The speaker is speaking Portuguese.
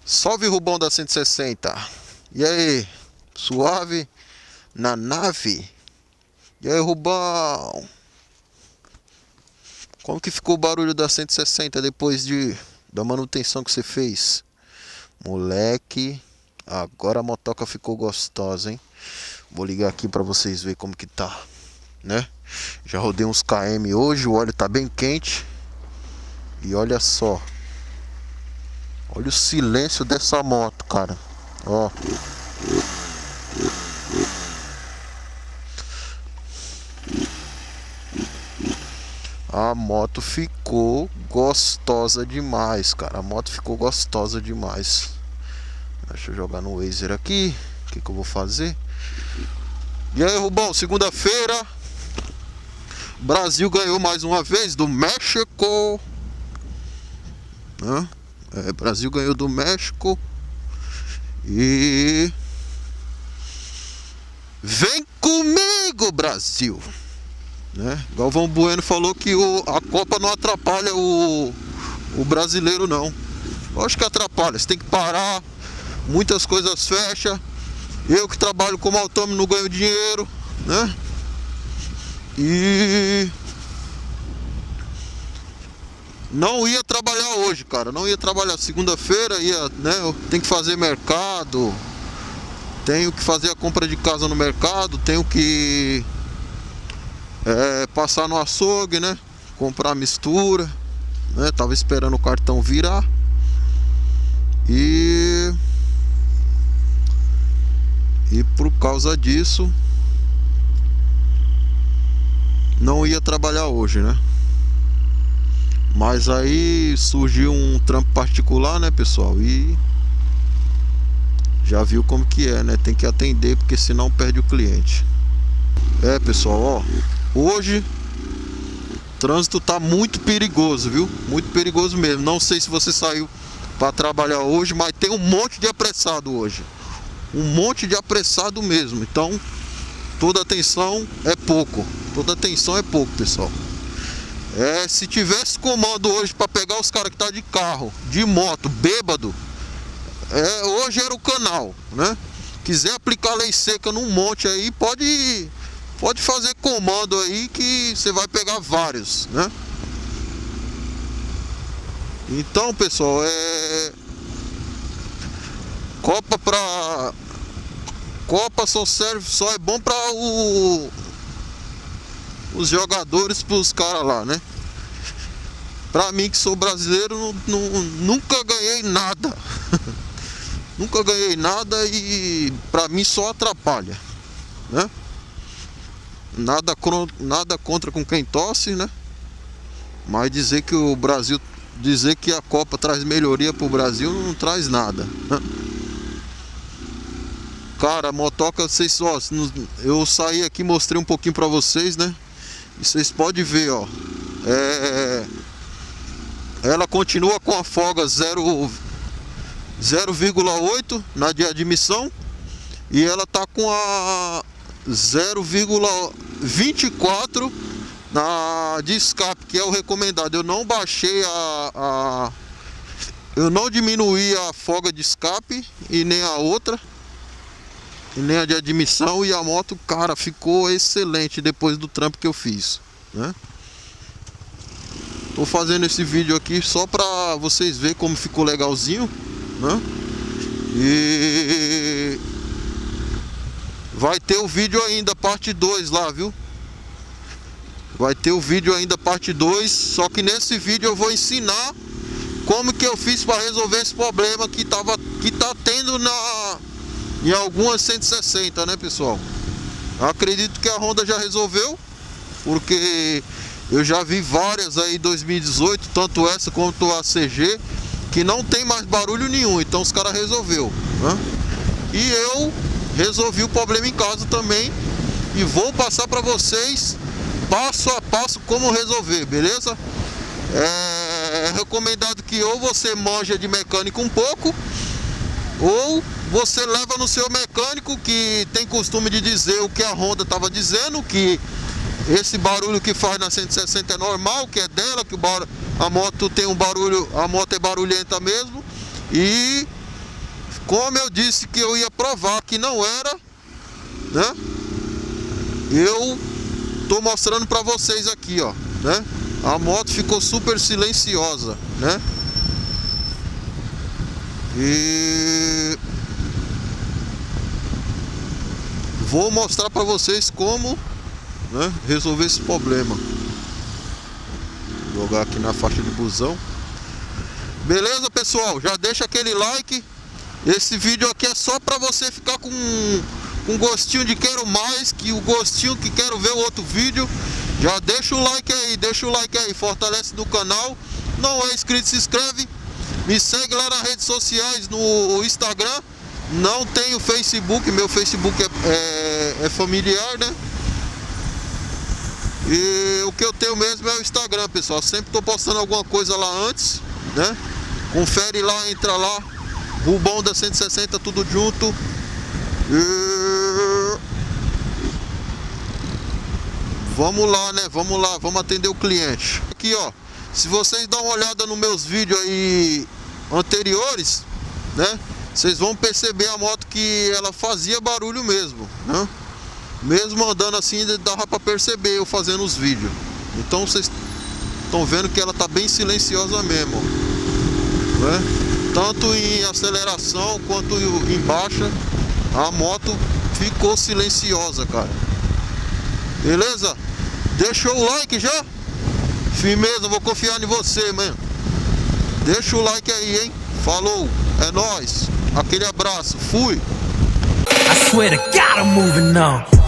Salve, Rubão da 160. E aí, suave na nave? E aí, Rubão? Como que ficou o barulho da 160 depois da manutenção que você fez? Moleque, agora a motoca ficou gostosa, hein? Vou ligar aqui pra vocês verem como que tá, né? Já rodei uns km hoje, o óleo tá bem quente. E olha só. Olha o silêncio dessa moto, cara. Ó. A moto ficou gostosa demais, cara. A moto ficou gostosa demais. Deixa eu jogar no Wazer aqui. O que eu vou fazer? E aí, Rubão, segunda-feira. Brasil ganhou mais uma vez do México. Brasil ganhou do México. E vem comigo, Brasil, né? Galvão Bueno falou que a Copa não atrapalha o brasileiro, não. Eu acho que atrapalha. Você tem que parar. Muitas coisas fecham. Eu que trabalho como autônomo não ganho dinheiro, né? E não ia trabalhar hoje, cara. Não ia trabalhar segunda-feira, né? Eu tenho que fazer mercado. Tenho que fazer a compra de casa no mercado. Tenho que passar no açougue, né? Comprar mistura, né? Tava esperando o cartão virar. E por causa disso não ia trabalhar hoje, né? Mas aí surgiu um trampo particular, né, pessoal? E já viu como que é, né? Tem que atender, porque senão perde o cliente. Pessoal, ó, hoje o trânsito tá muito perigoso, viu? Muito perigoso mesmo. Não sei se você saiu para trabalhar hoje, mas tem um monte de apressado hoje. Um monte de apressado mesmo. Então, toda atenção é pouco. Toda atenção é pouco, pessoal. Se tivesse comando hoje para pegar os caras que tá de carro, de moto, bêbado, hoje era o canal, né? Quiser aplicar lei seca num monte aí, pode fazer comando aí que você vai pegar vários, né? Então, pessoal, Copa só é bom para os jogadores, pros caras lá, né? Pra mim, que sou brasileiro, nunca ganhei nada. Nunca ganhei nada e pra mim só atrapalha, né? Nada contra com quem torce, né? Mas dizer que a Copa traz melhoria pro Brasil não traz nada, né? Cara, a motoca, eu saí aqui, mostrei um pouquinho pra vocês, né? E vocês podem ver, ó. Ela continua com a folga 0,8 na de admissão. E ela tá com a 0,24 na de escape, que é o recomendado. Eu não baixei eu não diminuí a folga de escape e nem a outra. E nem a de admissão. E a moto, cara, ficou excelente depois do trampo que eu fiz, né? Tô fazendo esse vídeo aqui só pra vocês verem como ficou legalzinho, né? E vai ter o vídeo ainda, parte 2 lá, viu? Vai ter o vídeo ainda, parte 2. Só que nesse vídeo eu vou ensinar como que eu fiz para resolver esse problema que tá tendo em algumas 160, né, pessoal? Eu acredito que a Honda já resolveu, porque eu já vi várias aí em 2018, tanto essa quanto a CG, que não tem mais barulho nenhum. Então os caras resolveu, né? E eu resolvi o problema em casa também, e vou passar para vocês passo a passo como resolver, beleza? É recomendado que ou você manja de mecânica um pouco, ou você leva no seu mecânico, que tem costume de dizer o que a Honda estava dizendo, que esse barulho que faz na 160 é normal, que é dela, que a moto tem um barulho, a moto é barulhenta mesmo. E como eu disse que eu ia provar que não era, né? Eu tô mostrando pra vocês aqui, ó, né? A moto ficou super silenciosa, né? E vou mostrar pra vocês como, né, resolver esse problema. Vou jogar aqui na faixa de busão. Beleza, pessoal? Já deixa aquele like. Esse vídeo aqui é só pra você ficar com gostinho de quero mais, que o gostinho que quero ver o outro vídeo. Já deixa o like aí, fortalece no canal. Não é inscrito, se inscreve. Me segue lá nas redes sociais, no Instagram. Não tenho Facebook, meu Facebook é familiar, né? E o que eu tenho mesmo é o Instagram, pessoal. Sempre tô postando alguma coisa lá antes, né? Confere lá, entra lá. Rubão da 160, tudo junto. E vamos lá, né? Vamos lá, vamos atender o cliente. Aqui, ó. Se vocês dão uma olhada nos meus vídeos aí anteriores, né? Vocês vão perceber a moto que ela fazia barulho mesmo, né? Mesmo andando assim, dava pra perceber eu fazendo os vídeos. Então vocês estão vendo que ela tá bem silenciosa mesmo, né? Tanto em aceleração quanto em baixa, a moto ficou silenciosa, cara. Beleza? Deixou o like já? Firmeza, vou confiar em você, mano. Deixa o like aí, hein? Falou, é nóis. Aquele abraço, fui. I swear to God I'm moving on.